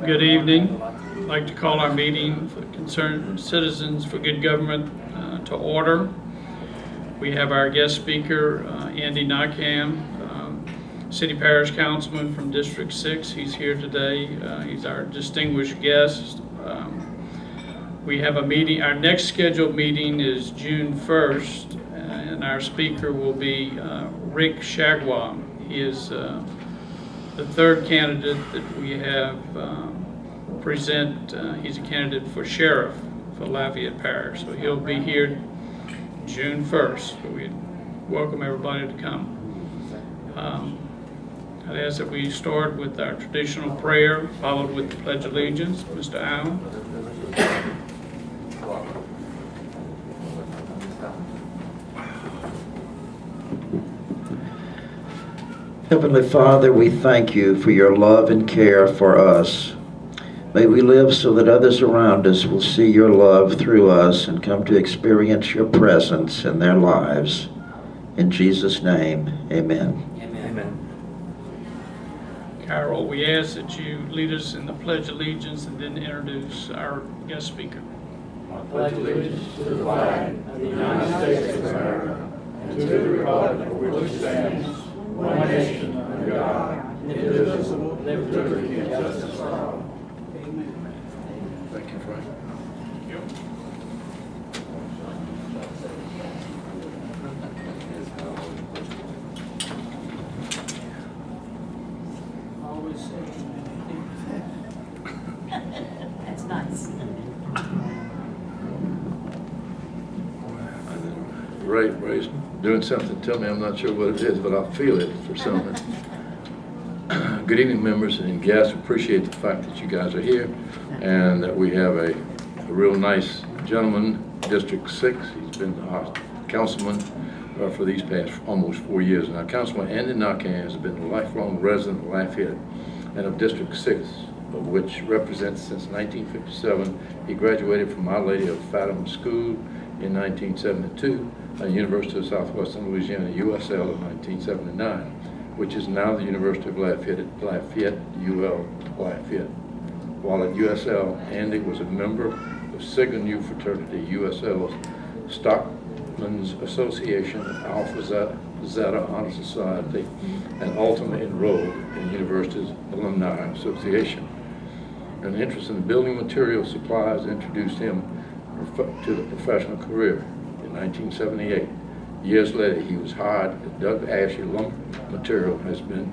Good evening. I'd like to call our meeting for concerned citizens for good government to order. We have our guest speaker, Andy Naquin, City-Parish Councilman from District 6. He's here today. He's our distinguished guest. We have a meeting. Our next scheduled meeting is June 1st, and our speaker will be Rick Shagwa. He is the third candidate that we have present. He's a candidate for sheriff for Lafayette Parish, so he'll be here June 1st. So we welcome everybody to come. I'd ask that we start with our traditional prayer, followed with the Pledge of Allegiance. Mr. Allen. Heavenly Father, we thank you for your love and care for us. May we live so that others around us will see your love through us and come to experience your presence in their lives. In Jesus' name, amen. Amen. Carol, we ask that you lead us in the Pledge of Allegiance and then introduce our guest speaker. I pledge allegiance to the flag of the United States of America and to the republic for which it stands, one nation, under God, indivisible, with liberty and justice for all. Thank you, Frank. Thank you. That's nice. Ray's doing something. Tell me, I'm not sure what it is, but I'll feel it for something. Good evening, members and guests. Appreciate the fact that you guys are here and that we have a real nice gentleman, District 6. He's been our councilman for these past almost 4 years now. Councilman Andy Naquin has been a lifelong resident of Lafayette and of District 6, of which represents since 1957. He graduated from Our Lady of Fatima School in 1972, at University of Southwestern Louisiana, USL, in 1979, which is now the University of Lafayette, UL Lafayette. While at USL, Andy was a member of Sigma Nu Fraternity, USL's Stockmen's Association, Alpha Zeta Honor Society, and ultimately enrolled in the University's Alumni Association. An interest in building material supplies introduced him to the professional career. In 1978, years later, he was hired at Doug Ashley Lumber Material, has been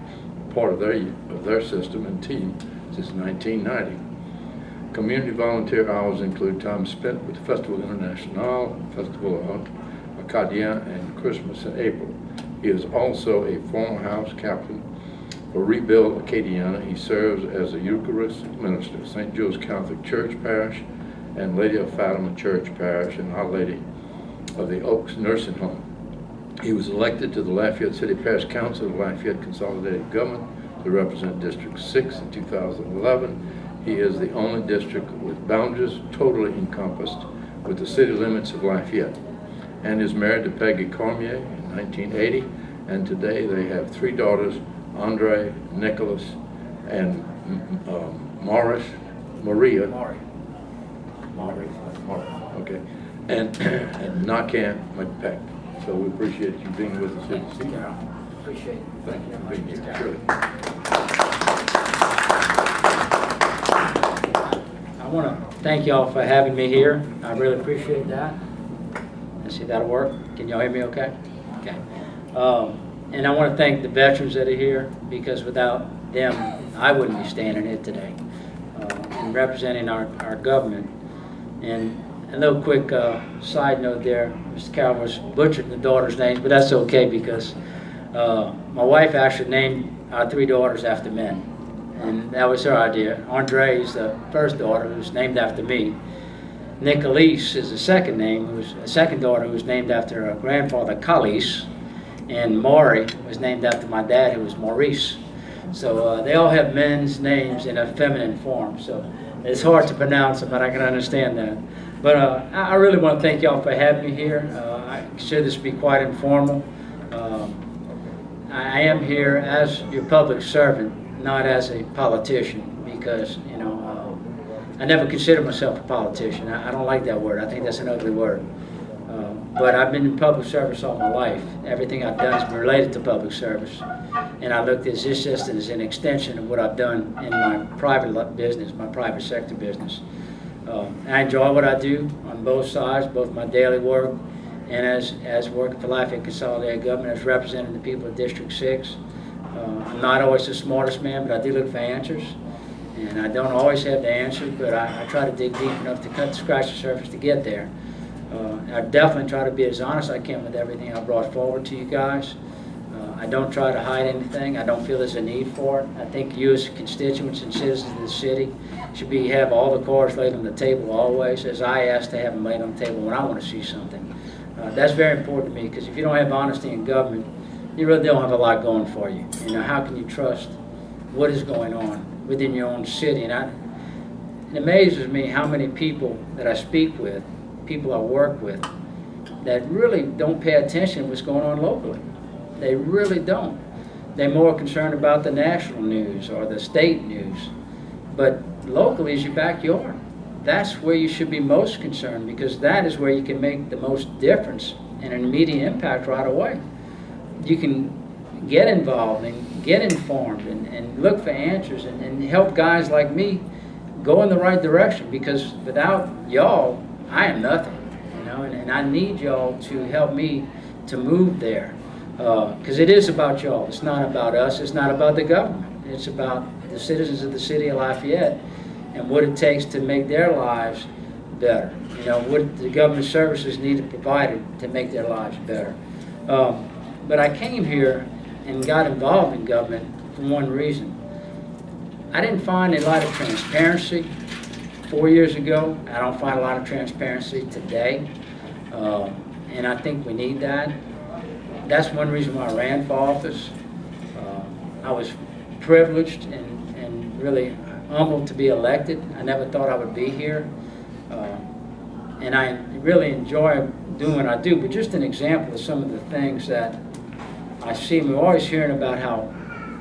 part of their system and team since 1990. Community volunteer hours include time spent with Festival International, Festival of Acadien, and Christmas in April. He is also a former house captain for Rebuild Acadiana. He serves as a Eucharistic minister, St. Joe's Catholic Church Parish, and Lady of Fatima Church Parish, and Our Lady of the Oaks Nursing Home. He was elected to the Lafayette City-Parish Council of Lafayette Consolidated Government to represent District 6 in 2011. He is the only district with boundaries totally encompassed with the city limits of Lafayette, and is married to Peggy Cormier in 1980, and today they have 3 daughters, Andre, Nicholas, and Maria. Okay, and Naquin McPeck. So we appreciate you being with us here this evening. Appreciate it. Thank you for being here. Surely. I want to thank y'all for having me here. I really appreciate that. Let's see if that'll work. Can y'all hear me okay? Okay. And I want to thank the veterans that are here, because without them, I wouldn't be standing here today and representing our government. And a little quick side note there, Mr. Carroll was butchered the daughters' names, but that's okay, because my wife actually named our 3 daughters after men, and that was her idea. Andre is the first daughter, who's named after me. Nicolese is the second daughter, who was named after her grandfather, Kalis, and Maury was named after my dad, who was Maurice. So they all have men's names in a feminine form, so it's hard to pronounce it, but I can understand that. But I really want to thank y'all for having me here. I consider this to be quite informal. I am here as your public servant, not as a politician, because, you know, I never considered myself a politician. I don't like that word. I think that's an ugly word. But I've been in public service all my life. Everything I've done has been related to public service. And I looked at this just as an extension of what I've done in my private business, my private sector business. I enjoy what I do on both sides, both my daily work and as working for Lafayette Consolidated Government, as representing the people of District 6. I'm not always the smartest man, but I do look for answers. And I don't always have the answer, but I try to dig deep enough to scratch the surface to get there. I definitely try to be as honest as I can with everything I brought forward to you guys. I don't try to hide anything. I don't feel there's a need for it. I think you as constituents and citizens of the city should have all the cards laid on the table always, as I ask to have them laid on the table when I want to see something. That's very important to me, because if you don't have honesty in government, you really don't have a lot going for you. You know, how can you trust what is going on within your own city? And it amazes me how many people that I speak with, people I work with, that really don't pay attention to what's going on locally. They really don't. They're more concerned about the national news or the state news. But locally is your backyard. That's where you should be most concerned, because that is where you can make the most difference and an immediate impact right away. You can get involved and get informed and look for answers and help guys like me go in the right direction, because without y'all, I am nothing, you know, and I need y'all to help me to move there, because it is about y'all. It's not about us. It's not about the government. It's about the citizens of the city of Lafayette and what it takes to make their lives better. You know, what the government services need to provide to make their lives better. But I came here and got involved in government for one reason. I didn't find a lot of transparency 4 years ago. I don't find a lot of transparency today. And I think we need that. That's one reason why I ran for office. I was privileged and really humbled to be elected. I never thought I would be here. And I really enjoy doing what I do. But just an example of some of the things that I see, we're always hearing about how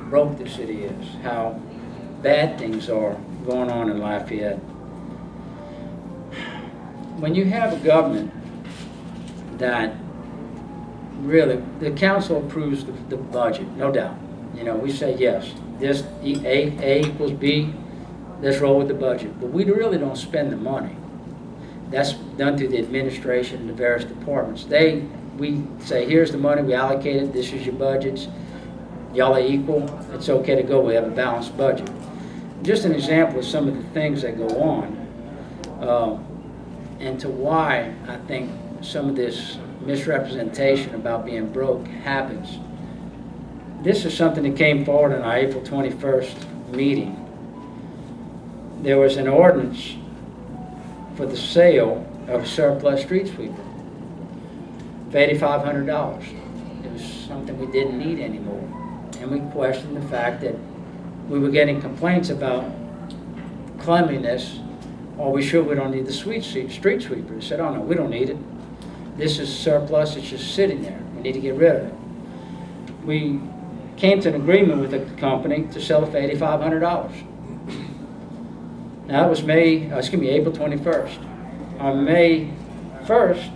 broke the city is, how bad things are going on in Lafayette. When you have a government that really, the council approves the budget, no doubt. You know, we say yes, this A equals B, let's roll with the budget. But we really don't spend the money. That's done through the administration and the various departments. We say, here's the money, we allocate it, this is your budgets, y'all are equal, it's okay to go, we have a balanced budget. Just an example of some of the things that go on, and to why I think some of this misrepresentation about being broke happens. This is something that came forward in our April 21st meeting. There was an ordinance for the sale of a surplus street sweeper for $8,500. It was something we didn't need anymore. And we questioned the fact that we were getting complaints about cleanliness, or we don't need the street sweeper. We said, oh no, we don't need it. This is surplus, it's just sitting there. We need to get rid of it. We came to an agreement with the company to sell it for $8,500. Now that was April 21st. On May 1st,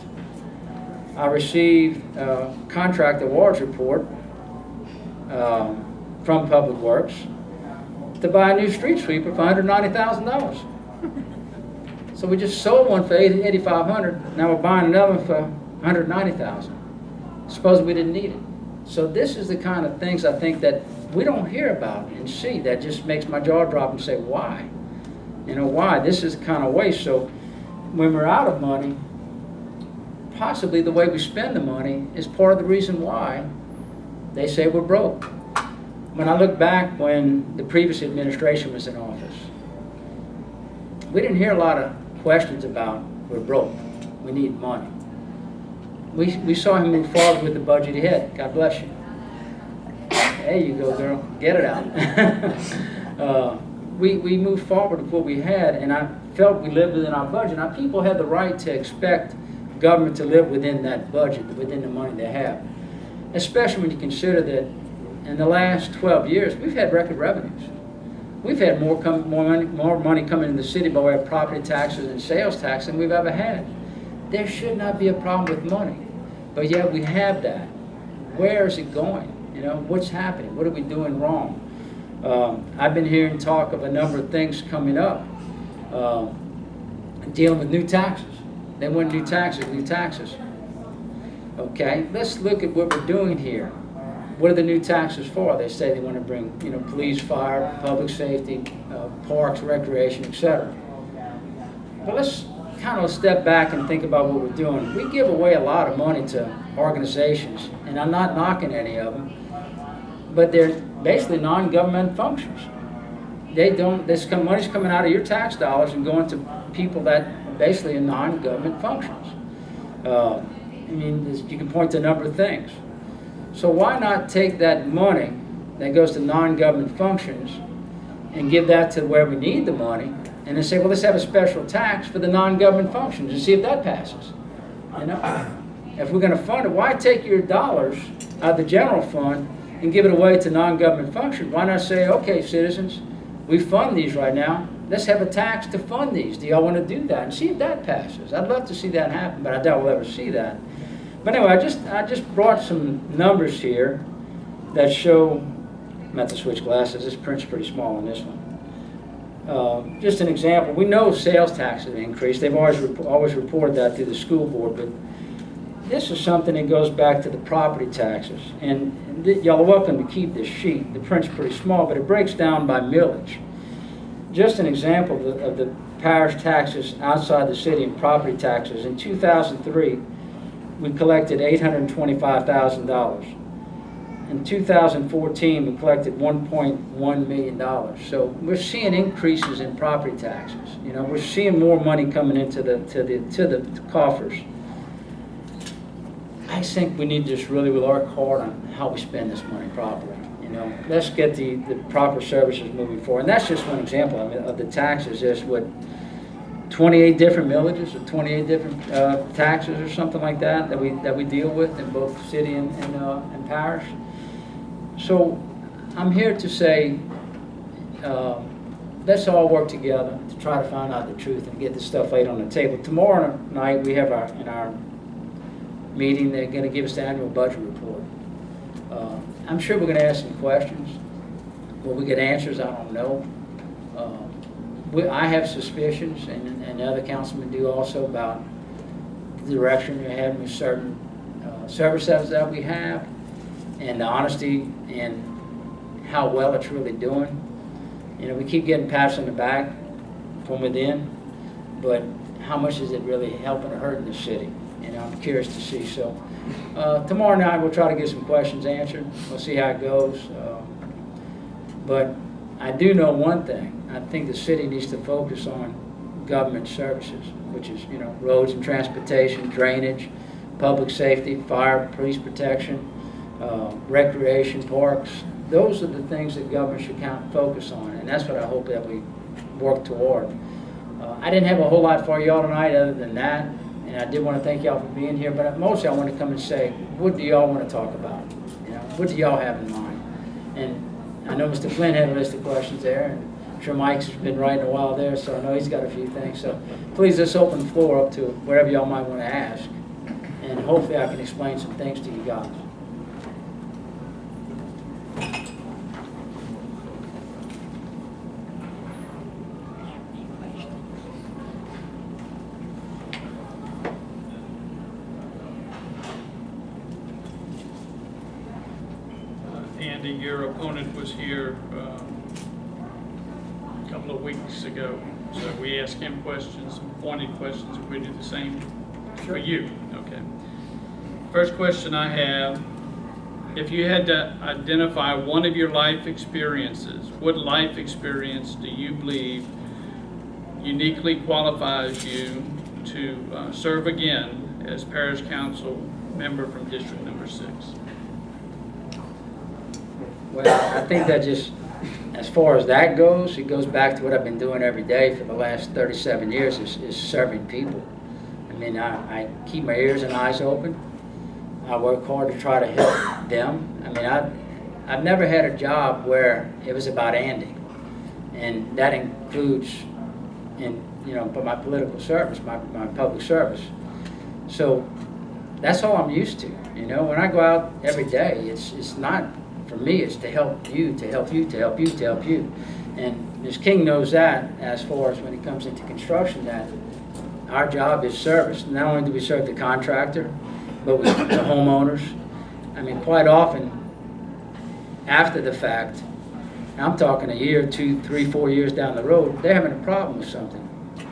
I received a contract awards report from Public Works to buy a new street sweeper for $190,000. So we just sold one for $8,500. Now we're buying another one for $190,000. Suppose we didn't need it. So this is the kind of things I think that we don't hear about and see. That just makes my jaw drop and say, why? You know, why? This is the kind of waste. So when we're out of money, possibly the way we spend the money is part of the reason why they say we're broke. When I look back when the previous administration was in office, we didn't hear a lot of questions about we're broke, we need money. We saw him move forward with the budget he had. God bless you. There you go, girl. Get it out. We moved forward with what we had, and I felt we lived within our budget. Now, people have the right to expect government to live within that budget, within the money they have, especially when you consider that in the last 12 years, we've had record revenues. We've had more money coming into the city by way of property taxes and sales tax than we've ever had. There should not be a problem with money, but yet we have that. Where is it going? You know, what's happening? What are we doing wrong? I've been hearing talk of a number of things coming up, dealing with new taxes. They want new taxes, new taxes. Okay, let's look at what we're doing here. What are the new taxes for? They say they want to bring, you know, police, fire, public safety, parks, recreation, etc. But let's kind of step back and think about what we're doing. We give away a lot of money to organizations, and I'm not knocking any of them, but they're basically non-government functions. They don't, this money's coming out of your tax dollars and going to people that are basically in non-government functions. I mean, you can point to a number of things. So why not take that money that goes to non-government functions and give that to where we need the money, and then say, well, let's have a special tax for the non-government functions and see if that passes. You know, if we're going to fund it, why take your dollars out of the general fund and give it away to non-government functions? Why not say, okay, citizens, we fund these right now. Let's have a tax to fund these. Do y'all want to do that? And see if that passes. I'd love to see that happen, but I doubt we'll ever see that. But anyway, I just brought some numbers here that show, I'm going to have to switch glasses. This print's pretty small on this one. Just an example. We know sales taxes have increased. They've always reported that through the school board, but this is something that goes back to the property taxes. And y'all are welcome to keep this sheet. The print's pretty small, but it breaks down by millage. Just an example of the parish taxes outside the city and property taxes. In 2003, we collected $825,000. In 2014, we collected $1.1 million. So we're seeing increases in property taxes. You know, we're seeing more money coming into the coffers. I think we need to just really work hard on how we spend this money properly. You know, let's get the proper services moving forward. And that's just one example of the taxes. There's what, 28 different millages or 28 different taxes or something like that that we deal with in both city and parish. So I'm here to say let's all work together to try to find out the truth and get this stuff laid on the table. Tomorrow night we have in our meeting, they're going to give us the annual budget report. I'm sure we're going to ask some questions. Will we get answers? I don't know. I have suspicions, and other councilmen do also, about the direction we're heading with certain services that we have, and the honesty and how well it's really doing. You know, we keep getting pats on the back from within, but how much is it really helping or hurting the city? You know, I'm curious to see. So tomorrow night we'll try to get some questions answered. We'll see how it goes. But I do know one thing. I think the city needs to focus on government services, which is, you know, roads and transportation, drainage, public safety, fire, police protection, recreation, parks. Those are the things that government should kind of focus on, and that's what I hope that we work toward. I didn't have a whole lot for y'all tonight other than that, and I did want to thank y'all for being here, but mostly I want to come and say, what do y'all want to talk about? You know, what do y'all have in mind? And I know Mr. Flynn had a list of questions there, and I'm sure Mike's been writing a while there, so I know he's got a few things. So please, let's open the floor up to whatever y'all might want to ask, and hopefully I can explain some things to you guys. Andy, your opponent was here a couple of weeks ago, so we asked him questions, pointed questions, and we do the same for you. Okay. First question I have, if you had to identify one of your life experiences, what life experience do you believe uniquely qualifies you to serve again as Parish Council member from District Number 6? Well, I think that just, as far as that goes, it goes back to what I've been doing every day for the last 37 years is serving people. I mean, I keep my ears and eyes open. I work hard to try to help them. I mean, I've never had a job where it was about Andy. And that includes for my political service, my public service. So that's all I'm used to. When I go out every day, it's not, for me, it's to help you, to help you, to help you, to help you. And Ms. King knows that as far as when it comes into construction, that our job is service. Not only do we serve the contractor, but with the homeowners. I mean, quite often, after the fact, I'm talking a year, 2, 3, 4 years down the road, they're having a problem with something.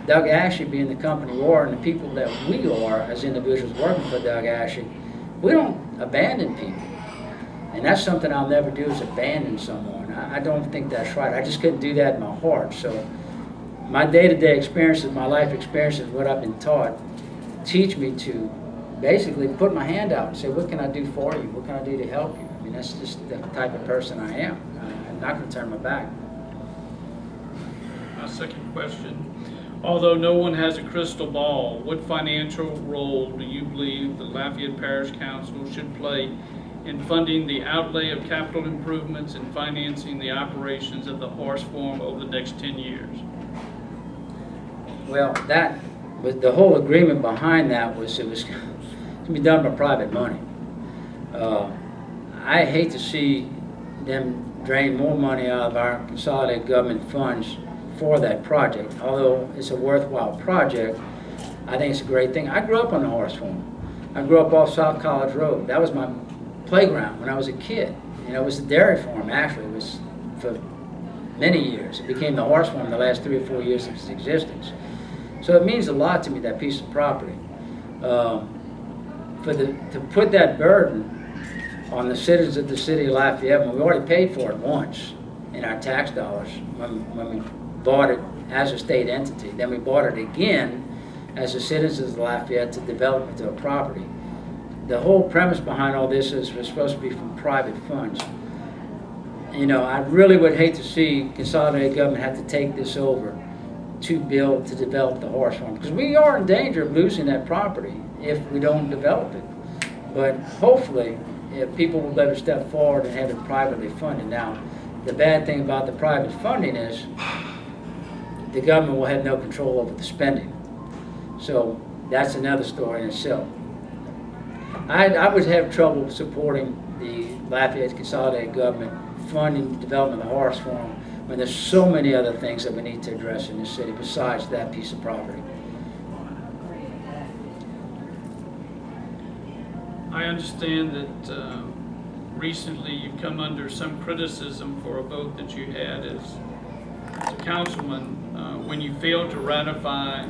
Doug Ashley being the company we are, and the people that we are as individuals working for Doug Ashley, we don't abandon people. And that's something I'll never do, is abandon someone. I don't think that's right. I just couldn't do that in my heart. So my day-to-day experiences, my life experiences, what I've been taught, teach me to basically put my hand out and say, what can I do for you? What can I do to help you? I mean, that's just the type of person I am. I'm not going to turn my back. My second question. Although no one has a crystal ball, what financial role do you believe the Lafayette Parish Council should play in funding the outlay of capital improvements and financing the operations of the horse farm over the next 10 years? Well, that was the whole agreement behind that was it was to be done by private money. I hate to see them drain more money out of our consolidated government funds for that project. Although it's a worthwhile project, I think it's a great thing. I grew up on the horse farm. I grew up off South College Road. That was my playground when I was a kid. It was a dairy farm, actually. It was for many years. It became the horse farm the last 3 or 4 years of its existence. So it means a lot to me, that piece of property. To put that burden on the citizens of the city of Lafayette, when we already paid for it once in our tax dollars, when we bought it as a state entity. Then we bought it again as the citizens of Lafayette to develop into a property. The whole premise behind all this is we're supposed to be from private funds. I really would hate to see consolidated government have to take this over to develop the horse farm, because we are in danger of losing that property if we don't develop it. But hopefully, if people will better step forward and have it privately funded. Now, the bad thing about the private funding is the government will have no control over the spending. So that's another story in itself. I would have trouble supporting the Lafayette consolidated government funding the development of the horse farm when there's so many other things that we need to address in this city besides that piece of property. I understand that recently you've come under some criticism for a vote that you had as a councilman when you failed to ratify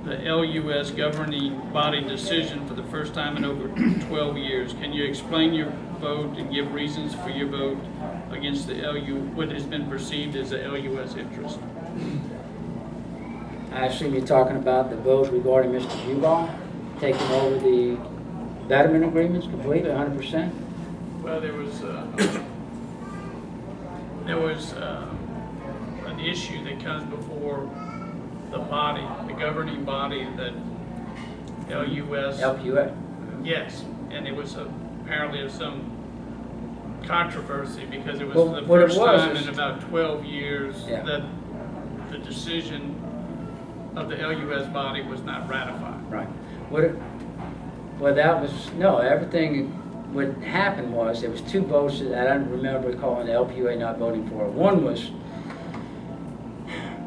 the LUS governing body decision for the first time in over 12 years. Can you explain your vote and give reasons for your vote against the what has been perceived as the LUS interest? I assume you're talking about the vote regarding Mr. Jubal taking over the betterment agreements completely, 100%? Well, there was an issue that comes before the body, the governing body that LUS. LPUA. Yes, and it was apparently of some controversy because it was Well, the what it first was time is- in about 12 years Yeah. that the decision of the LUS body was not ratified. Right. Well, that was, no, everything, what happened was, there was 2 votes that I don't remember calling the LPUA not voting for. One was,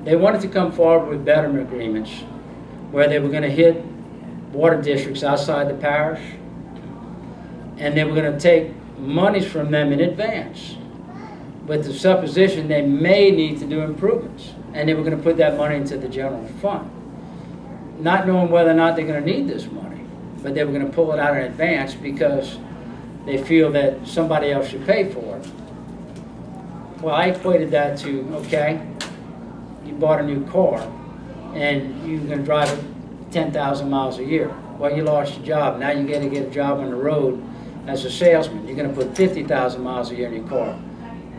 they wanted to come forward with betterment agreements where they were going to hit water districts outside the parish, and they were going to take monies from them in advance with the supposition they may need to do improvements, and they were going to put that money into the general fund, not knowing whether or not they're going to need this money, but they were going to pull it out in advance because they feel that somebody else should pay for it. Well, I equated that to, okay, you bought a new car and you're going to drive it 10,000 miles a year. Well, you lost your job. Now you got to get a job on the road as a salesman. You're going to put 50,000 miles a year in your car.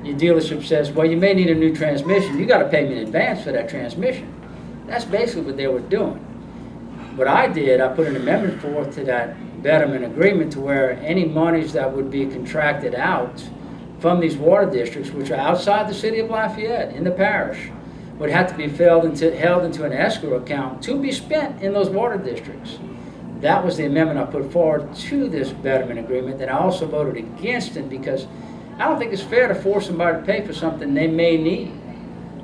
Your dealership says, well, you may need a new transmission. You got to pay me in advance for that transmission. That's basically what they were doing. What I did, I put an amendment forth to that betterment agreement to where any monies that would be contracted out from these water districts, which are outside the city of Lafayette, in the parish, would have to be held into an escrow account to be spent in those water districts. That was the amendment I put forward to this betterment agreement, that I also voted against it because I don't think it's fair to force somebody to pay for something they may need.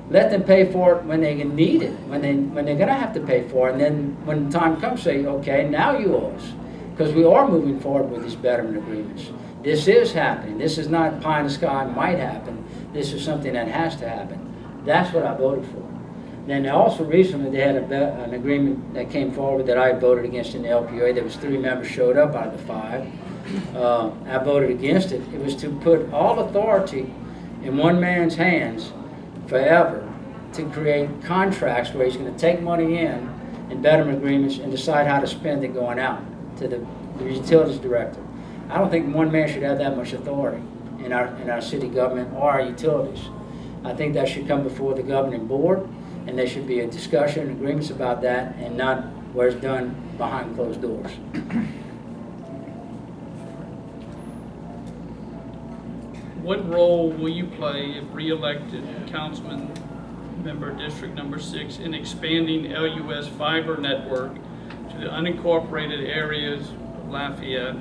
Let them pay for it when they need it, when they're going to have to pay for it, and then when the time comes, say, okay, now you owe us. Because we are moving forward with these betterment agreements. This is happening. This is not pie in the sky, might happen. This is something that has to happen. That's what I voted for. Then also recently they had an agreement that came forward that I voted against in the LPOA. There was 3 members showed up out of the 5. I voted against it. It was to put all authority in one man's hands forever to create contracts where he's going to take money in betterment agreements and decide how to spend it going out to the utilities director. I don't think one man should have that much authority in our city government or our utilities. I think that should come before the governing board, and there should be a discussion and agreements about that, and not where it's done behind closed doors. What role will you play if re-elected councilman member District Number 6 in expanding LUS fiber network to the unincorporated areas of Lafayette,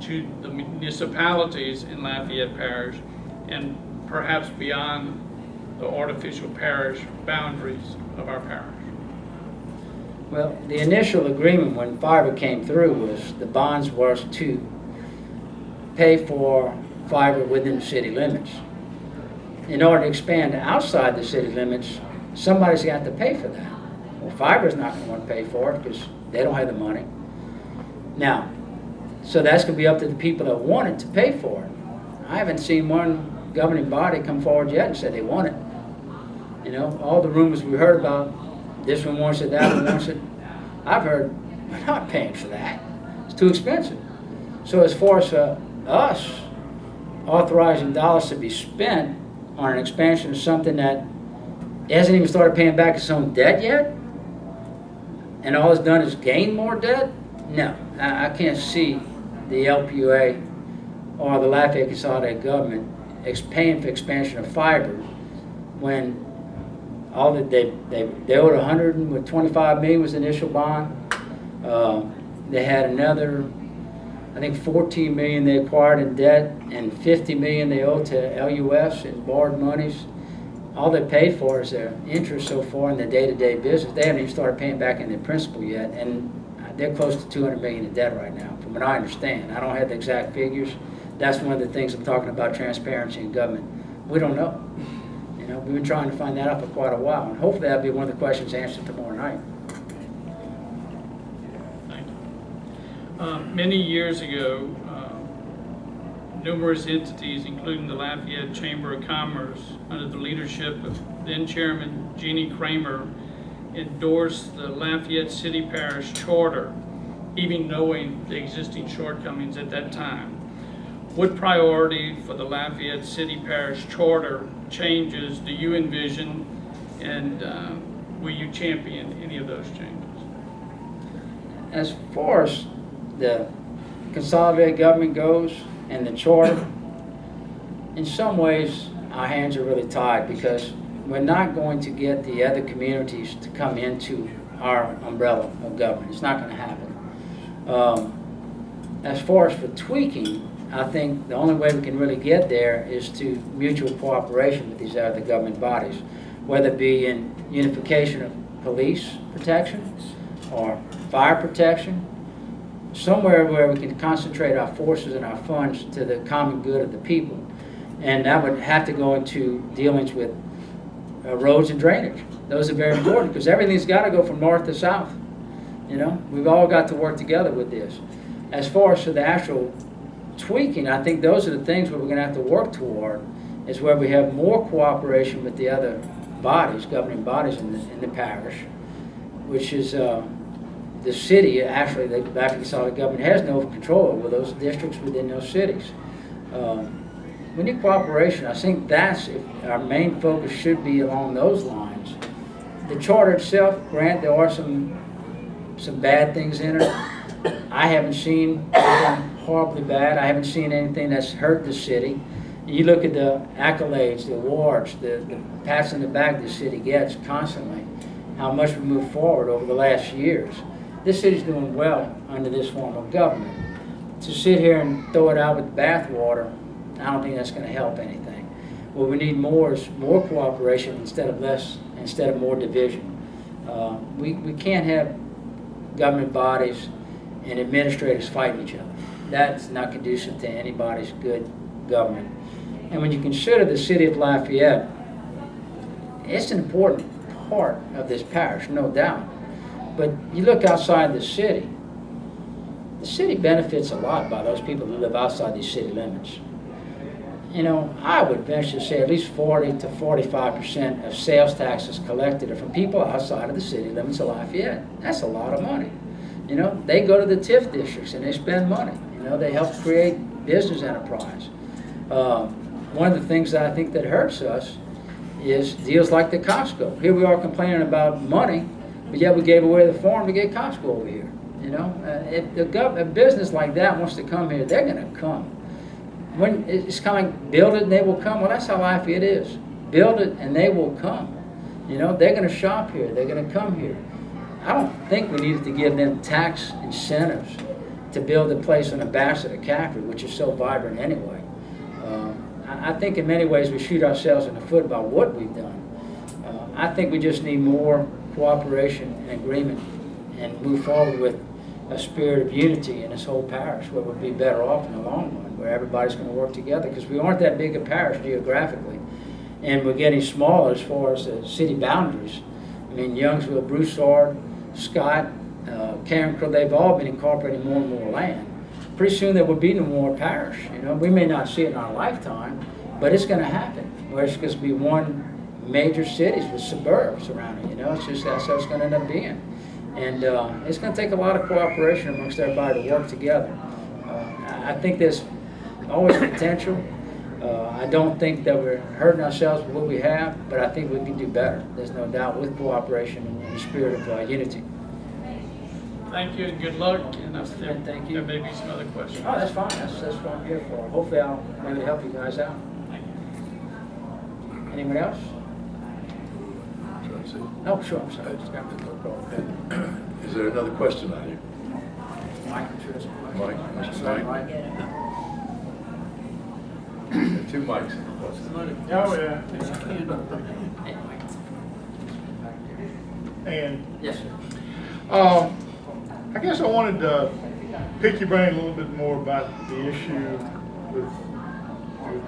to the municipalities in Lafayette Parish, and perhaps beyond the artificial parish boundaries of our parish? Well, the initial agreement when fiber came through was the bonds was to pay for fiber within the city limits. In order to expand outside the city limits, somebody's got to pay for that. Well, fiber's not going to want to pay for it because they don't have the money. Now, so that's going to be up to the people that want it to pay for it. I haven't seen one governing body come forward yet and said they want it. You know, all the rumors we heard about, this one wants it, that one wants it. I've heard, we're not paying for that. It's too expensive. So as far as us authorizing dollars to be spent on an expansion of something that hasn't even started paying back its own debt yet, and all it's done is gain more debt, no, I can't see the LPUA or the Lafayette Consolidated Government paying for expansion of fiber when all that they owed $125 million was the initial bond. They had another, I think, $14 million they acquired in debt, and $50 million they owed to LUS in borrowed monies. All they paid for is their interest so far in the day-to-day business. They haven't even started paying back in their principal yet, and they're close to $200 million in debt right now, from what I understand. I don't have the exact figures. That's one of the things I'm talking about, transparency in government. We don't know. You know, we've been trying to find that out for quite a while, and hopefully that'll be one of the questions answered tomorrow night. Thank you. Many years ago, numerous entities, including the Lafayette Chamber of Commerce, under the leadership of then Chairman Jeannie Kramer, endorsed the Lafayette City-Parish Charter, even knowing the existing shortcomings at that time. What priority for the Lafayette City-Parish Charter changes do you envision, and will you champion any of those changes? As far as the consolidated government goes and the charter, in some ways our hands are really tied because we're not going to get the other communities to come into our umbrella of government. It's not going to happen. As far as for tweaking, I think the only way we can really get there is to mutual cooperation with these other government bodies, whether it be in unification of police protection or fire protection, somewhere where we can concentrate our forces and our funds to the common good of the people. And that would have to go into dealings with roads and drainage. Those are very important because everything's got to go from north to south. You know, we've all got to work together with this. As far as for the actual tweaking, I think those are the things where we're going to have to work toward, is where we have more cooperation with the other bodies, governing bodies in the parish, which is the city. Actually, the Lafayette Consolidated Government has no control over those districts within those cities. We need cooperation. I think that's, if our main focus should be along those lines. The charter itself, grant, there are some bad things in it. I haven't seen anything horribly bad. I haven't seen anything that's hurt the city. You look at the accolades, the awards, the pats on the back the city gets constantly, how much we moved forward over the last years. This city's doing well under this form of government. To sit here and throw it out with bathwater, I don't think that's going to help anything. What we need more is more cooperation instead of more division. We can't have government bodies and administrators fighting each other. That's not conducive to anybody's good government. And when you consider the city of Lafayette, it's an important part of this parish, no doubt. But you look outside the city benefits a lot by those people who live outside these city limits. You know, I would venture to say at least 40 to 45% of sales taxes collected are from people outside of the city limits of Lafayette. That's a lot of money. You know, they go to the TIF districts and they spend money. You know, they help create business enterprise. One of the things that I think that hurts us is deals like the Costco. Here we are complaining about money, but yet we gave away the farm to get Costco over here. You know, if a business like that wants to come here, they're going to come. When it's coming, build it and they will come. Well, that's how Lafayette is. Build it and they will come. You know, they're going to shop here. They're going to come here. I don't think we needed to give them tax incentives to build a place on Ambassador Caffrey, which is so vibrant anyway. I think in many ways we shoot ourselves in the foot about what we've done. I think we just need more cooperation and agreement and move forward with a spirit of unity in this whole parish where we'll be better off in the long run, where everybody's going to work together, because we aren't that big a parish geographically, and we're getting smaller as far as the city boundaries. I mean, Youngsville, Broussard, Scott, Carencro, they've all been incorporating more and more land. Pretty soon there will be no more parish. You know, we may not see it in our lifetime, but it's going to happen, where it's going to be one major cities with suburbs around it. You know, it's just that's how it's going to end up being. And it's going to take a lot of cooperation amongst everybody to work together. I think there's always potential. I don't think that we're hurting ourselves with what we have, but I think we can do better. There's no doubt, with cooperation and the spirit of unity. Thank you and good luck. And Thank you. There may be some other questions. Oh, that's fine. That's what I'm here for. Hopefully I'll maybe help you guys out. Anyone else? Trying to see. Oh, sure. I'm sorry. Just got the problem. Is there another question on here? Mike, I'm sure that's a question. Mike, Mr. Sorry, Mike. Mike. Two mics. Oh, yeah. Hey, Mike. And Yes, sir. I guess I wanted to pick your brain a little bit more about the issue with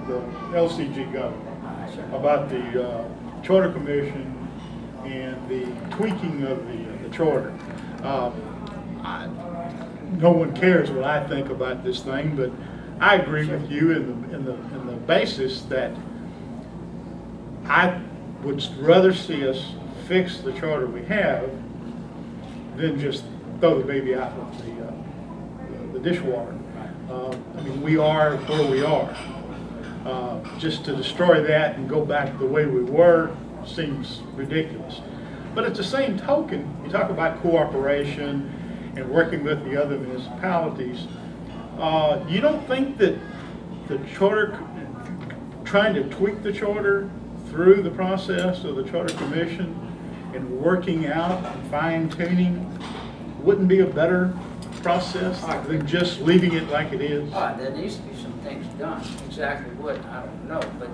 the LCG government, Sure. about the Charter Commission and the tweaking of the charter. No one cares what I think about this thing, but I agree with you in the basis that I would rather see us fix the charter we have than just throw the baby out with the dishwater. I mean, we are where we are. Just to destroy that and go back the way we were seems ridiculous. But at the same token, you talk about cooperation and working with the other municipalities. You don't think that the charter, trying to tweak the charter through the process of the Charter Commission and working out and fine-tuning wouldn't be a better process than just leaving it like it is? There needs to be some things done. Exactly what, I don't know. But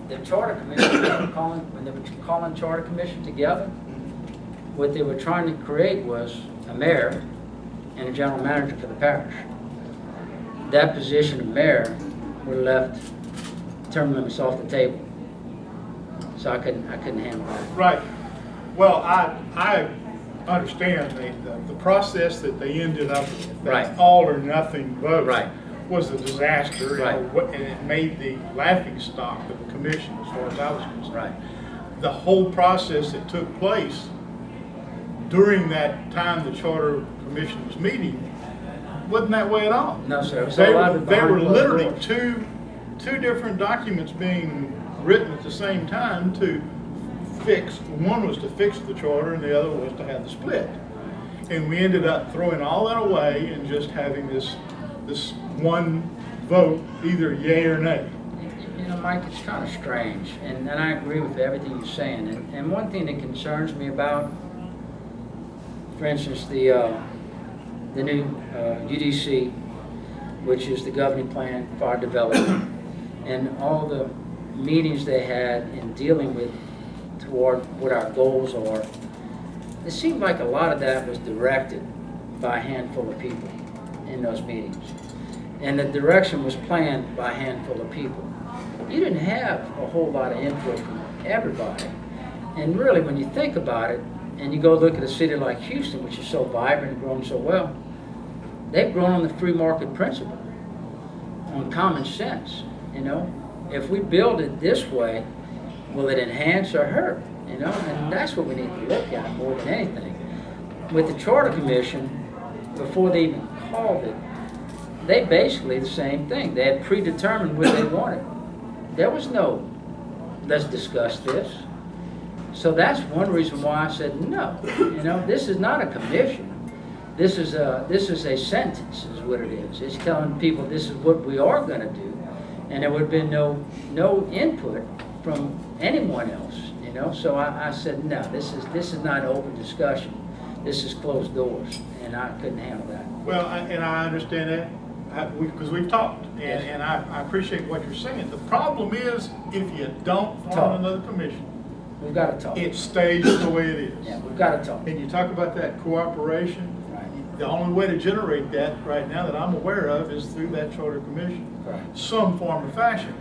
the Charter Commission, when they were calling Charter Commission together, what they were trying to create was a mayor and a general manager for the parish. That position of mayor were left term limits off the table. So I couldn't handle that. Right. Well, I understand the process that they ended up with, that Right. all or nothing vote, Right. was a disaster, Right. and it made the laughing stock of the commission as far as I was concerned. Right. The whole process that took place during that time the Charter Commission was meeting wasn't that way at all. No, sir. It was They all out were, of they were behind closed literally doors. two different documents being written at the same time to fix. One was to fix the charter and the other was to have the split. And we ended up throwing all that away and just having this one vote, either yay or nay. Mike, it's kind of strange, and I agree with everything you're saying. And one thing that concerns me about, for instance, the new UDC, which is the governing plan for our development, and all the meetings they had in dealing with toward what our goals are, it seemed like a lot of that was directed by a handful of people in those meetings. And the direction was planned by a handful of people. You didn't have a whole lot of input from everybody. And really, when you think about it, and you go look at a city like Houston, which is so vibrant and growing so well, they've grown on the free market principle, on common sense, you know. If we build it this way, will it enhance or hurt, you know? And that's what we need to look at more than anything. With the Charter Commission, before they even called it, they basically the same thing. They had predetermined what they wanted. There was no, let's discuss this. So that's one reason why I said no. You know, this is not a commission. This is a sentence, is what it is. It's telling people this is what we are going to do, and there would have been no input from anyone else. You know, so I said no. This is not an open discussion. This is closed doors, and I couldn't handle that. Well, and I understand that because we've talked, and I appreciate what you're saying. The problem is if you don't form another commission, we've got to talk. It stays the way it is. Yeah, we've got to talk. And you talk about that cooperation. Right. The only way to generate that right now that I'm aware of is through that Charter Commission, Right. some form or fashion.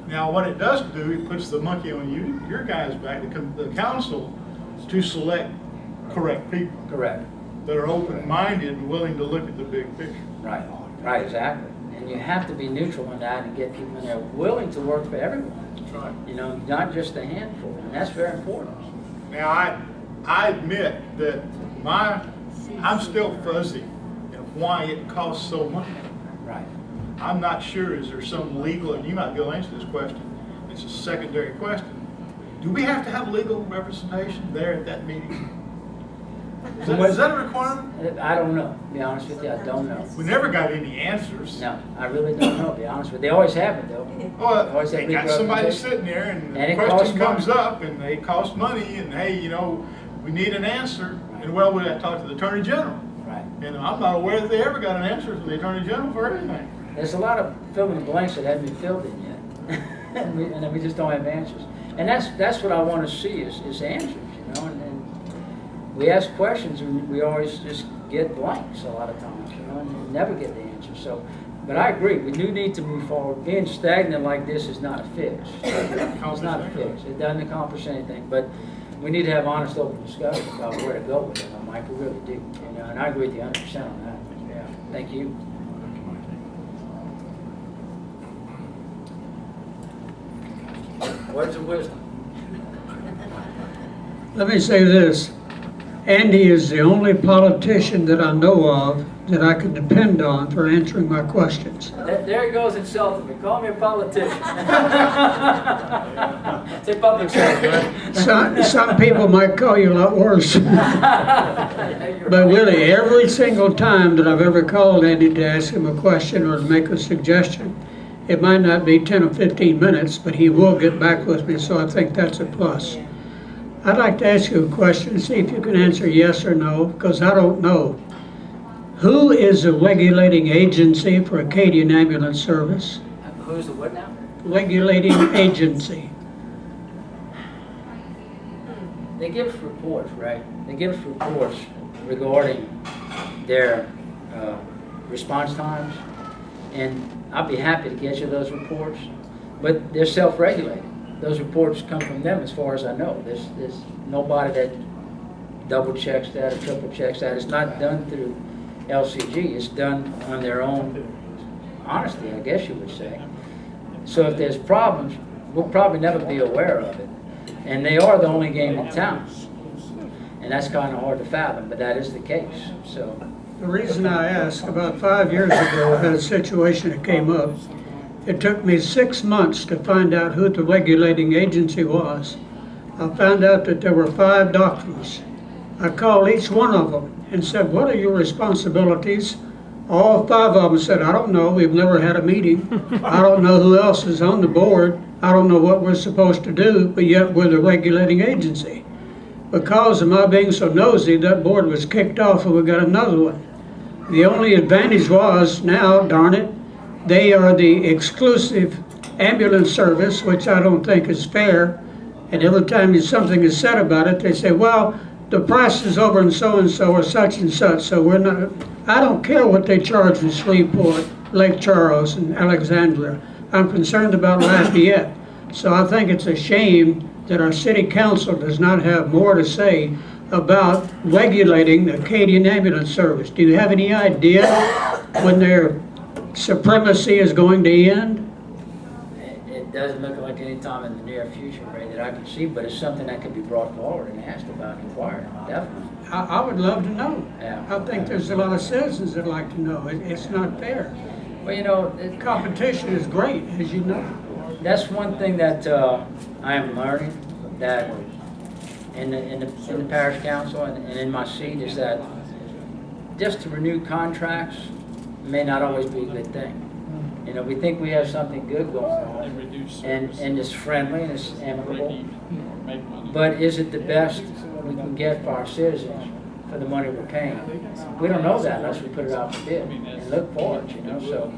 Now, what it does do, it puts the monkey on your guys' back, the council, to select correct people Correct. that are open-minded and willing to look at the big picture. Right. Right. Exactly. And you have to be neutral in that and get people in there willing to work for everyone. That's right. You know, not just a handful, and that's very important. Now, I admit that I'm still fuzzy in why it costs so much. Right. I'm not sure, is there some legal, and you might be able to answer this question, it's a secondary question. Do we have to have legal representation there at that meeting? Is that a requirement? I don't know. To be honest with you, I don't know. We never got any answers. No, I really don't know. To be honest with you, they always have it though. Well, Always have they got legal somebody representation. sitting there and And the it costs question comes money. up and they cost money and hey, you know, we need an answer. And well, we have to talk to the Attorney General. Right. And I'm not aware that they ever got an answer from the Attorney General for anything. There's a lot of fill in the blanks that haven't been filled in yet, and we just don't have answers. And that's what I want to see is answers, you know. And we ask questions and we always just get blanks a lot of times, you know, and never get the answer. So, but I agree, we do need to move forward. Being stagnant like this is not a fix. It's not a fix. It doesn't accomplish anything. But we need to have honest, open discussion about where to go with it, Mike. We really do, you know. And I agree with you 100% on that. Yeah. Thank you. Words of wisdom. Let me say this. Andy is the only politician that I know of that I can depend on for answering my questions. There he goes insulting me. Call me a politician. It's a public servant. Some people might call you a lot worse. But really, every single time that I've ever called Andy to ask him a question or to make a suggestion, it might not be 10 or 15 minutes, but he will get back with me, so I think that's a plus. I'd like to ask you a question, see if you can answer yes or no, because I don't know. Who is the regulating agency for Acadian Ambulance Service? Who's the what now? Regulating agency. They give us reports, right? They give us reports regarding their response times, and I'll be happy to get you those reports, but they're self-regulated. Those reports come from them as far as I know. There's nobody that double checks that or triple checks that. It's not done through LCG. It's done on their own honesty, I guess you would say. So if there's problems, we'll probably never be aware of it. And they are the only game in town. And that's kind of hard to fathom, but that is the case. So The reason I ask, about 5 years ago, I had a situation that came up. It took me 6 months to find out who the regulating agency was. I found out that there were 5 doctors. I called each one of them and said, what are your responsibilities? All 5 of them said, I don't know, we've never had a meeting. I don't know who else is on the board. I don't know what we're supposed to do, but yet we're the regulating agency. Because of my being so nosy, that board was kicked off and we got another one. The only advantage was, now, darn it, they are the exclusive ambulance service, which I don't think is fair. And every time something is said about it, they say, well, the price is over and so or such and such, so we're not, I don't care what they charge in Shreveport, Lake Charles, and Alexandria. I'm concerned about Lafayette. So I think it's a shame that our city council does not have more to say about regulating the Acadian ambulance service. Do you have any idea when their supremacy is going to end? It doesn't look like any time in the near future, Ray, that I can see, but it's something that could be brought forward and asked about and inquired, definitely. I would love to know. Yeah. I think there's a lot of citizens that like to know. It's not fair. Well, you know, Competition is great, as you know. that's one thing that I am learning, that in the parish council and in my seat, is that just to renew contracts may not always be a good thing. You know, we think we have something good going on, and it's friendly and it's amicable, but is it the best we can get for our citizens for the money we're paying? We don't know that unless we put it out for bid and look for it, you know, so.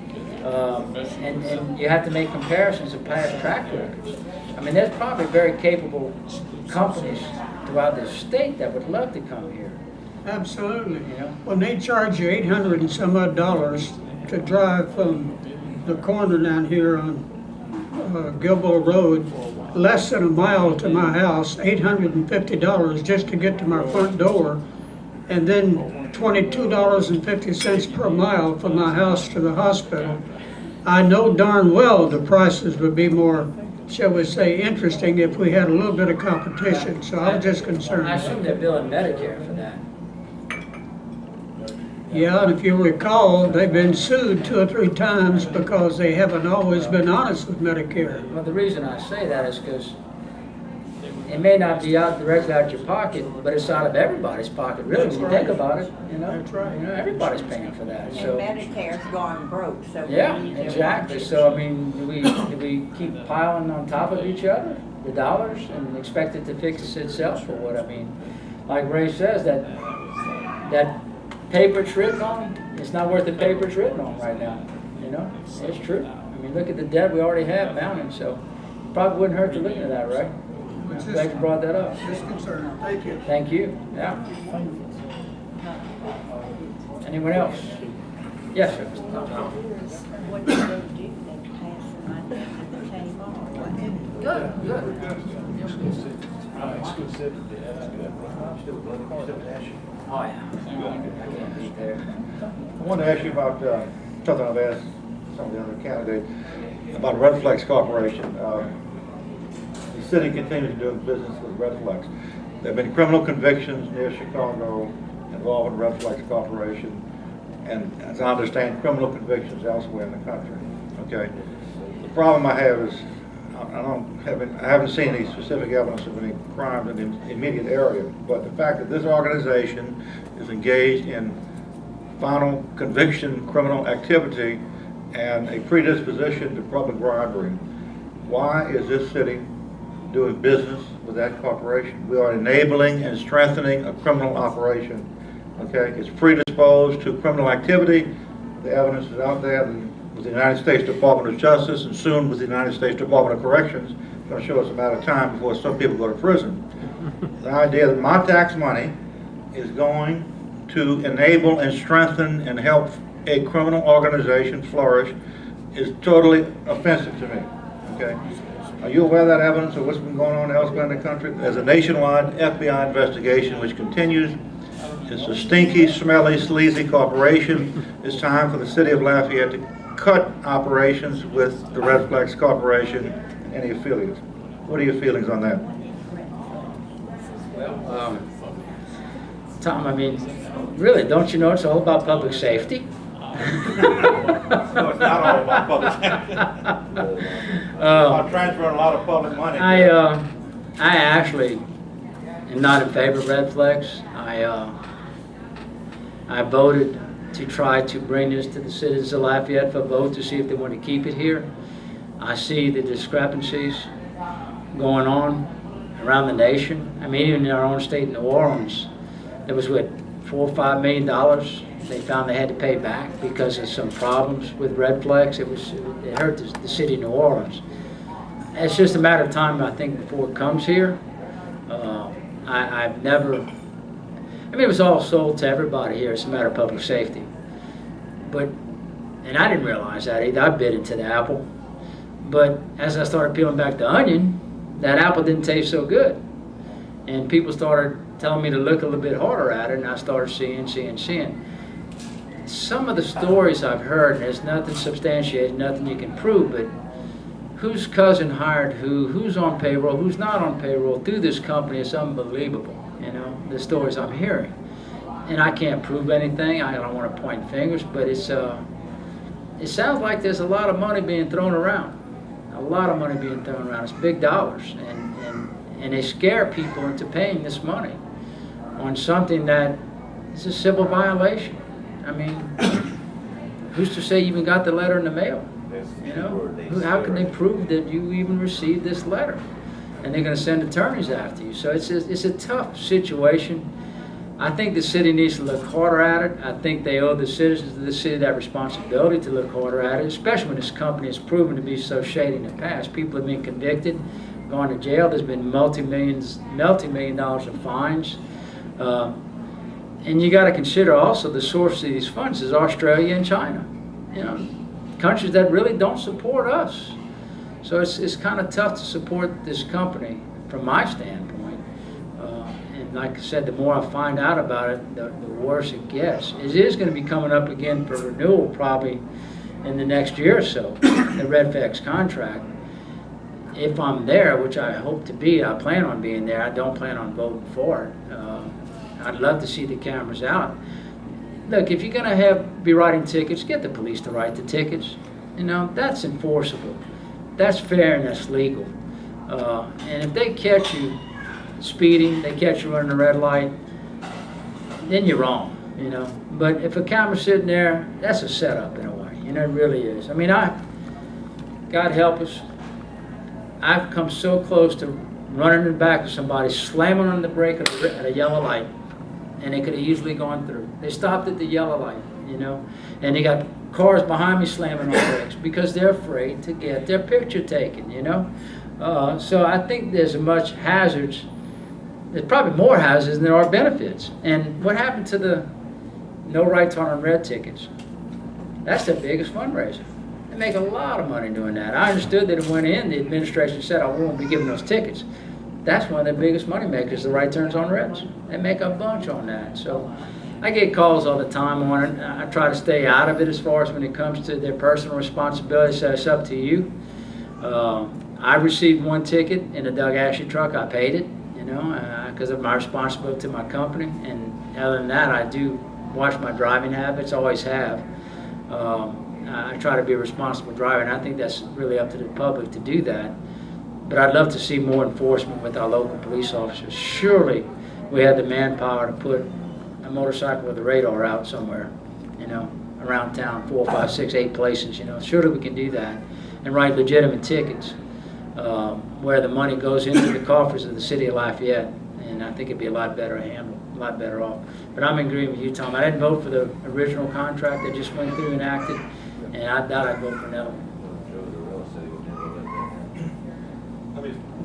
And you have to make comparisons of past track records. I mean, there's probably very capable companies throughout this state that would love to come here. Absolutely. You know? When they charge you $800 and some odd to drive from the corner down here on Gilboa Road, less than a mile to my house, $850 just to get to my front door, and then $22.50 per mile from my house to the hospital. I know darn well the prices would be more, shall we say, interesting if we had a little bit of competition, so I'm just concerned. I assume they're billing Medicare for that. Yeah, and if you recall, they've been sued 2 or 3 times because they haven't always been honest with Medicare. Well, the reason I say that is because it may not be out directly out your pocket, but it's out of everybody's pocket, really, when you think about it, you know? That's right. You know, everybody's paying for that, And so. Medicare's gone broke, so. we Yeah, need to exactly. watch it. So, I mean, do we keep piling on top of each other, the dollars, and expect it to fix itself, or what? I mean, like Ray says, that paper it's written on, it's not worth the paper it's written on right now, you know? It's true. I mean, look at the debt we already have mounting, so probably wouldn't hurt to look into that, right? I'm glad you brought that up. Just concerned. Thank you. Thank you, yeah. Anyone else? Yes, sir. What did they do? They passed the money to the table or what? Good, good. Oh, yeah. I can't beat there. I want to ask you about something I've asked some of the other candidates about Redflex Corporation. The city continues doing business with Redflex. There have been criminal convictions near Chicago involving Redflex Corporation, and as I understand, criminal convictions elsewhere in the country. Okay. The problem I have is I haven't seen any specific evidence of any crimes in the immediate area, but the fact that this organization is engaged in final conviction criminal activity and a predisposition to public bribery, why is this city doing business with that corporation? We are enabling and strengthening a criminal operation. Okay, it's predisposed to criminal activity. The evidence is out there with the United States Department of Justice and soon with the United States Department of Corrections. It's going to show us a matter of time before some people go to prison. The idea that my tax money is going to enable and strengthen and help a criminal organization flourish is totally offensive to me. Okay? Are you aware of that evidence of what's been going on elsewhere in the country? There's a nationwide FBI investigation which continues. It's a stinky, smelly, sleazy corporation. It's time for the city of Lafayette to cut operations with the Redflex Corporation and any affiliates. What are your feelings on that? Well, Tom, I mean, really, don't you know it's all about public safety? No, it's not all about public safety. I'm transferring a lot of public money. I actually am not in favor of Redflex. I voted to try to bring this to the citizens of Lafayette for a vote to see if they want to keep it here. I see the discrepancies going on around the nation. I mean, even in our own state, New Orleans, there was what, $4 or $5 million they found they had to pay back because of some problems with red flags. It hurt the city of New Orleans. It's just a matter of time, I think, before it comes here. I've never, I mean, it was all sold to everybody here. It's a matter of public safety. But, and I didn't realize that either. I bit into the apple. But as I started peeling back the onion, that apple didn't taste so good. And people started telling me to look a little bit harder at it, and I started seeing. Some of the stories I've heard, and there's nothing substantiated, nothing you can prove, but whose cousin hired who's on payroll, who's not on payroll through this company is unbelievable, you know, the stories I'm hearing. And I can't prove anything, I don't want to point fingers, but it sounds like there's a lot of money being thrown around. A lot of money being thrown around. It's big dollars, and they scare people into paying this money on something that is a civil violation. I mean, who's to say you even got the letter in the mail? You know, how can they prove that you even received this letter? And they're going to send attorneys after you. So it's a tough situation. I think the city needs to look harder at it. I think they owe the citizens of the city that responsibility to look harder at it, especially when this company has proven to be so shady in the past. People have been convicted, gone to jail. There's been multi-million dollars of fines. And you got to consider also the source of these funds is Australia and China. You know, countries that really don't support us. So it's kind of tough to support this company from my standpoint. And like I said, the more I find out about it, the worse it gets. It is going to be coming up again for renewal probably in the next year or so, the Redflex contract. If I'm there, which I hope to be, I plan on being there. I don't plan on voting for it. I'd love to see the cameras out. Look, if you're going to be writing tickets, get the police to write the tickets. You know, that's enforceable. That's fair and that's legal. And if they catch you speeding, they catch you running a red light, then you're wrong, you know. But if a camera's sitting there, that's a setup in a way. You know, it really is. I mean, God help us, I've come so close to running in the back of somebody, slamming on the brake at a yellow light, and they could have easily gone through. They stopped at the yellow light, you know, and they got cars behind me slamming on brakes because they're afraid to get their picture taken, you know. So I think there's as much hazards, there's probably more hazards than there are benefits. And what happened to the no right turn on red tickets? That's their biggest fundraiser. They make a lot of money doing that. I understood that it went in, the administration said, oh, we won't be giving those tickets. That's one of their biggest money makers, the right turns on reds. They make a bunch on that. So I get calls all the time on it. I try to stay out of it as far as when it comes to their personal responsibility, so it's up to you. I received one ticket in a Doug Ashley truck. I paid it, you know, because of my responsibility to my company. And other than that, I do watch my driving habits, always have. I try to be a responsible driver, and I think that's really up to the public to do that. But I'd love to see more enforcement with our local police officers. Surely we have the manpower to put a motorcycle with a radar out somewhere, you know, around town, 4, 5, 6, 8 places, you know. Surely we can do that and write legitimate tickets where the money goes into the coffers of the city of Lafayette. And I think it'd be a lot better handled, a lot better off. But I'm in agreement with you, Tom. I didn't vote for the original contract that just went through and acted, and I doubt I'd vote for another one.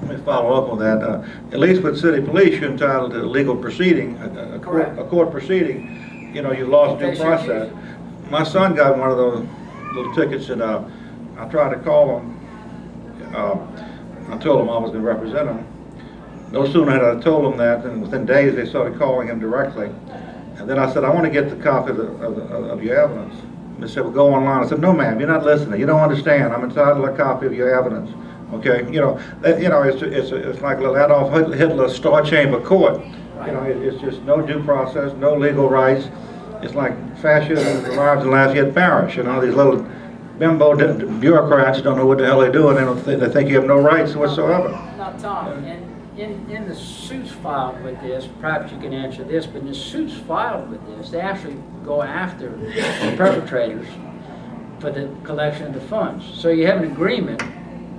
Let me follow up on that. At least with city police, you're entitled to a legal proceeding, a court proceeding. You know, you lost due process. My son got one of those little tickets, and I tried to call him. I told him I was going to represent him. No sooner had I told him that, and within days they started calling him directly. And then I said, I want to get the copy of your evidence. And they said, well, go online. I said, no, ma'am, you're not listening. You don't understand. I'm entitled to a copy of your evidence. Okay, you know, it's like a little Adolf Hitler Star Chamber court. You know, it's just no due process, no legal rights. It's like fascism arrives in Lafayette Parish. You know, these little bimbo bureaucrats don't know what the hell they're doing. They think you have no rights whatsoever. Now, Tom, in the suits filed with this, perhaps you can answer this, but in the suits filed with this, they actually go after the perpetrators for the collection of the funds. So you have an agreement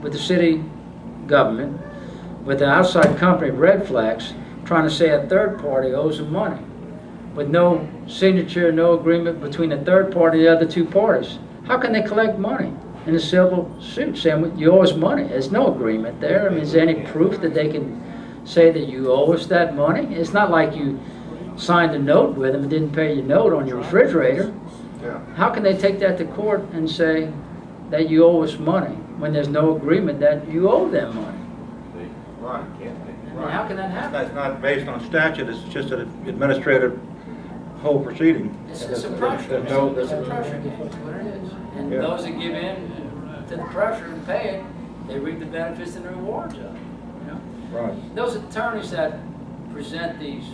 with the city government, with the outside company, Red Flex, trying to say a third party owes them money, with no signature, no agreement between the third party and the other two parties. How can they collect money in a civil suit saying you owe us money? There's no agreement there. I mean, is there any proof that they can say that you owe us that money? It's not like you signed a note with them and didn't pay your note on your refrigerator. Yeah. How can they take that to court and say that you owe us money when there's no agreement that you owe them money? Right. I mean, how can that happen? That's not based on statute, it's just an administrative whole proceeding. It's a pressure. There's no- It's a pressure. That's what it is. And Yeah. those that give in to the pressure and pay it, they reap the benefits and the rewards of it. You know? Right. Those attorneys that present these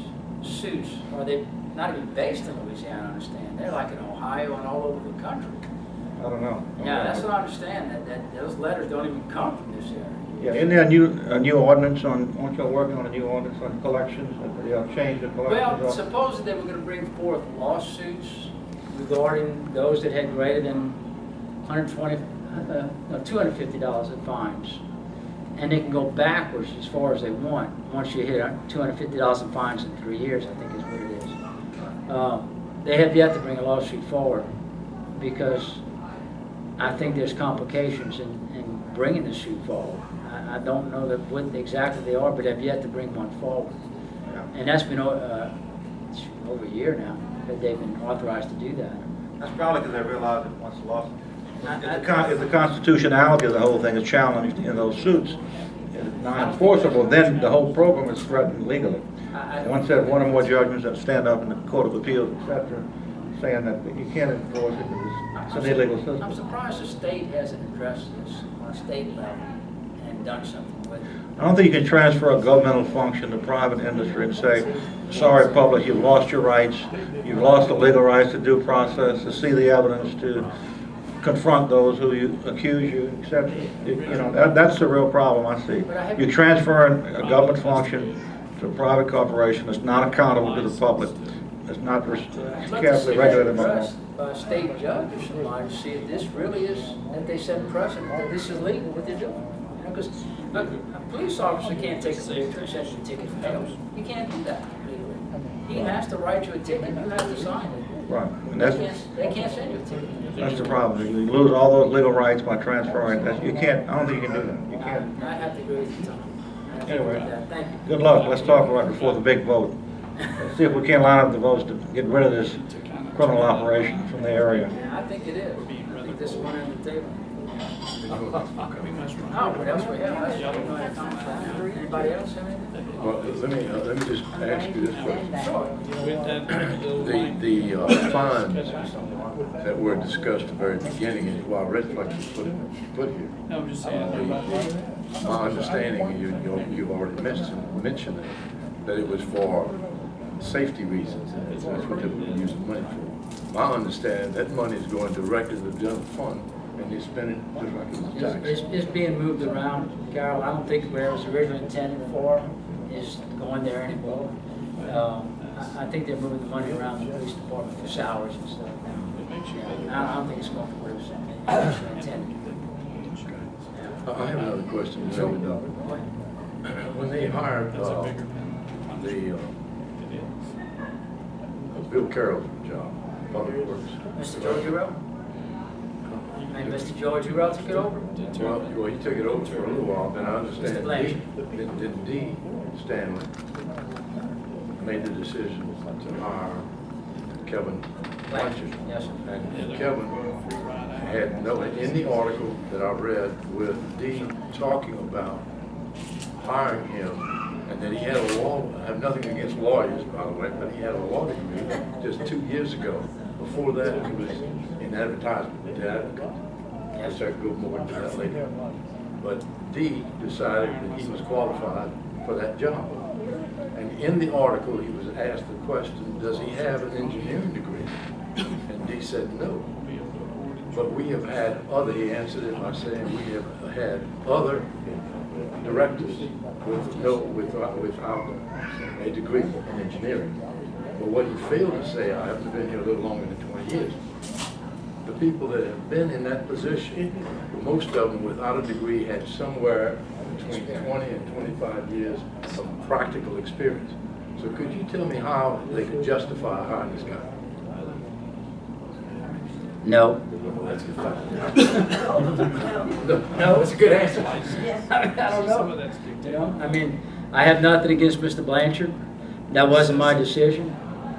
suits, are they not even based in Louisiana, I understand? They're like in Ohio and all over the country. I don't know. Yeah, that's what I understand, that those letters don't even come from this area. Yeah, isn't there a new ordinance on, aren't you working on a new ordinance on collections? They'll change the collections? Well, supposedly they were going to bring forth lawsuits regarding those that had greater than $250 in fines. And they can go backwards as far as they want. Once you hit $250 in fines in 3 years, I think is what it is. They have yet to bring a lawsuit forward because I think there's complications in bringing the suit forward. I don't know what exactly they are, but have yet to bring one forward. And that's been over a year now that they've been authorized to do that. That's probably because they realize that once the lawsuit, if the constitutionality of the whole thing is challenged in those suits, and it's not enforceable, then the whole program is threatened legally. Once they have one or more judgments that stand up in the Court of Appeals, etc., saying that you can't enforce it, it's an illegal system. I'm surprised the state hasn't addressed this on a state level and done something with it. I don't think you can transfer a governmental function to private industry and say, sorry, public, you've lost your rights, you've lost the legal rights to due process, to see the evidence, to confront those who you accuse you, etc. You know, that's the real problem I see. You transfer a government function to a private corporation that's not accountable to the public, that's not carefully regulated by law. By a state judge or somebody to see if this really is, that they set precedent, that this is legal, what they're doing. You know, because a police officer can't take a picture and send you a ticket fails. You can't do that legally. He has to write you a ticket, you have to sign it. Right, and that's, They can't send you a ticket. that's the problem. You lose all those legal rights by transferring. You can't, I don't think you can do that. You can't. I have to agree with you, Tom. I have to agree with that. Thank you. Good luck. Let's talk about it before the big vote. Let's see if we can't line up the votes to get rid of this criminal operation from the area. Yeah, I think it is. I think this is one on the table. Oh, what else we have? Anybody else have anything? Well, let me just ask you this question. With that, The fines that were discussed at the very beginning is why Red Flex was put here. I'm just saying. My understanding, you've already mentioned it, that it was for safety reasons. That's what they were using money for. My understanding, that money is going directly to the general fund, and they spend it just like it was tax. It's being moved around, Carol. I don't think where it was originally intended for is going there anymore. I think they're moving the money around the police department for salaries and stuff now. I don't think it's going for where it was originally intended. I have another question. When they hired Bill Carroll's job, Public Works. Mr. George Urell? And Mr. George Urell took it over? Well, he took it over for a little while, then I understand. Mr. Blanchard. Then D. Stanley made the decision to hire Kevin Blanchard. Yes, sir. And Kevin had no, in the article that I read with D talking about hiring him, and that he had a law, I have nothing against lawyers, by the way, but he had a law degree just 2 years ago. Before that, he was in advertisement, the advocate. Yes, I could go more into that later. But D decided that he was qualified for that job. And in the article, he was asked the question, does he have an engineering degree? And D said no. But we have had other, he answered it by saying, we have had other directors without a degree in engineering. But what he failed to say, I haven't been here a little longer than 20 years, the people that have been in that position, most of them without a degree had somewhere between 20 and 25 years of practical experience. So could you tell me how they could justify hiring this guy? No. That's a good no, that's a good answer. I don't know. You know, I mean, I have nothing against Mr. Blanchard. That wasn't my decision.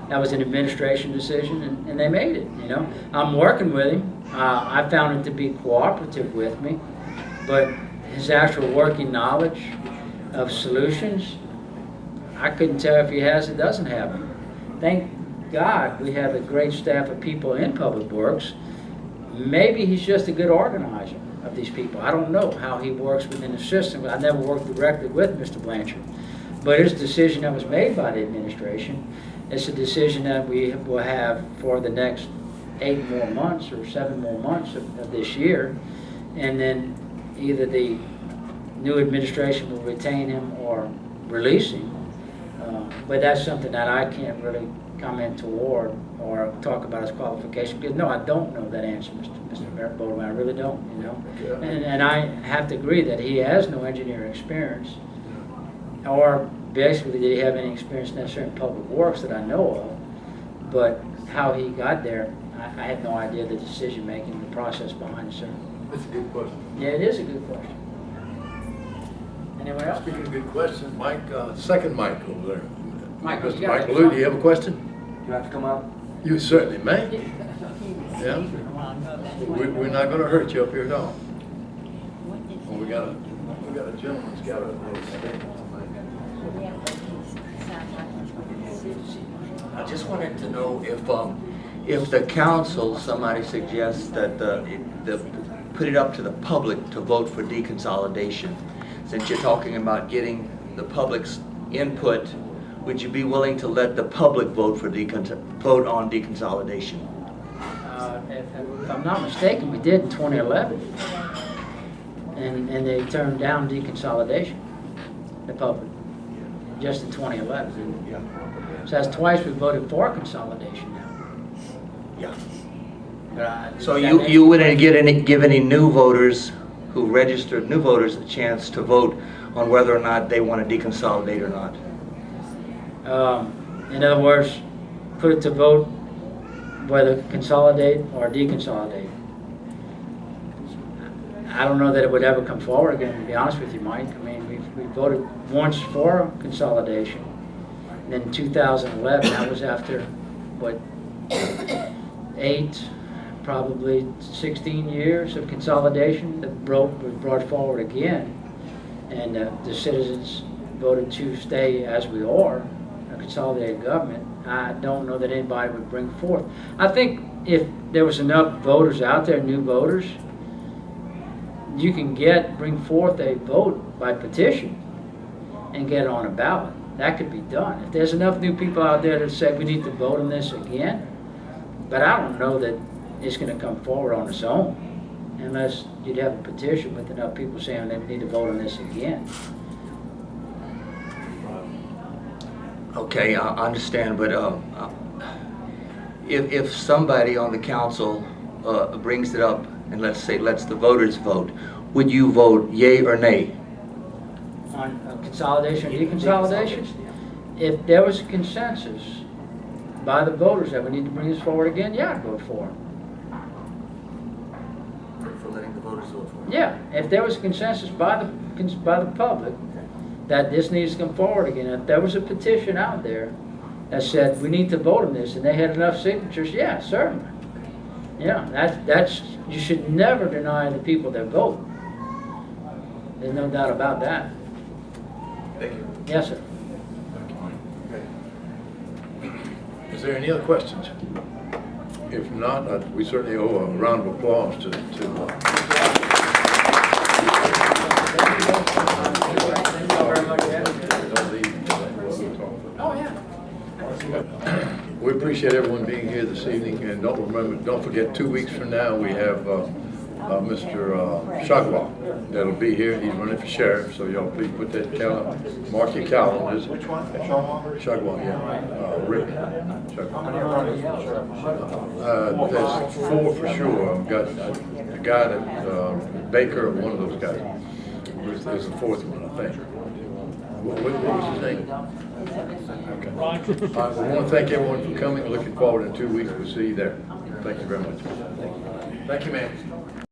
That was an administration decision, and they made it, you know. I'm working with him. I found him to be cooperative with me, but his actual working knowledge of solutions, I couldn't tell if he has or doesn't have them. Thank God we have a great staff of people in Public Works. Maybe he's just a good organizer of these people. I don't know how he works within the system. I never worked directly with Mr. Blanchard. But it's a decision that was made by the administration. It's a decision that we will have for the next 8 more months or 7 more months of this year. And then either the new administration will retain him or release him. But that's something that I can't really comment toward or talk about his qualification, because no, I don't know that answer, Mr. Bowman. I really don't, you know. Okay. And I have to agree that he has no engineering experience, or basically did he have any experience necessarily in Public Works that I know of. But how he got there, I have no idea the decision making, the process behind it, sir. That's a good question. Yeah, it is a good question. Anyone else? Speaking of good questions, Mike, second Mike over there. Mike, Mr. Mike Ballou, do you have a question? Do you have to come up? You certainly may. Yeah. We're not going to hurt you up here at all. Well, we got a gentleman who's got a little statement to make. I just wanted to know if the council, somebody suggests that put it up to the public to vote for deconsolidation. Since you're talking about getting the public's input, would you be willing to let the public vote on deconsolidation? If I'm not mistaken, we did in 2011, and they turned down deconsolidation, the public, just in 2011. Yeah. So that's twice we voted for consolidation now. Yeah. So you wouldn't give any new voters who registered, new voters, a chance to vote on whether or not they want to deconsolidate or not? In other words, put it to vote whether consolidate or deconsolidate. I don't know that it would ever come forward again, to be honest with you, Mike. I mean, we voted once for consolidation. And then in 2011, that was after, what, 8, probably 16 years of consolidation that was brought forward again. And the citizens voted to stay as we are, a consolidated government. I don't know that anybody would bring forth. I think if there was enough voters out there, new voters, you can bring forth a vote by petition and get it on a ballot. That could be done. If there's enough new people out there that say we need to vote on this again, but I don't know that it's going to come forward on its own unless you'd have a petition with enough people saying they need to vote on this again. Okay, I understand, but if somebody on the council brings it up and let's say lets the voters vote, would you vote yay or nay? On consolidation or deconsolidation? If there was a consensus by the voters that we need to bring this forward again, yeah, I'd vote for it. For letting the voters vote for it? Yeah, if there was a consensus by the public that this needs to come forward again, if there was a petition out there that said we need to vote on this and they had enough signatures, yeah, certainly. Yeah, that's you should never deny the people their vote. There's no doubt about that. Thank you. Yes, sir. Is there any other questions? If not, we certainly owe a round of applause to We appreciate everyone being here this evening, and don't forget 2 weeks from now we have Mr. Shagwell, that'll be here. He's running for sheriff, so y'all please put that mark your calendars. Which one? Shagwell? Shagwell, yeah. Rick. How many are running for sheriff? There's 4 for sure. I've got the guy that, Baker, one of those guys. There's the 4th one, I think. What was his name? Okay. All right, we want to thank everyone for coming. Looking forward in 2 weeks. We'll see you there. Thank you very much. Thank you, ma'am.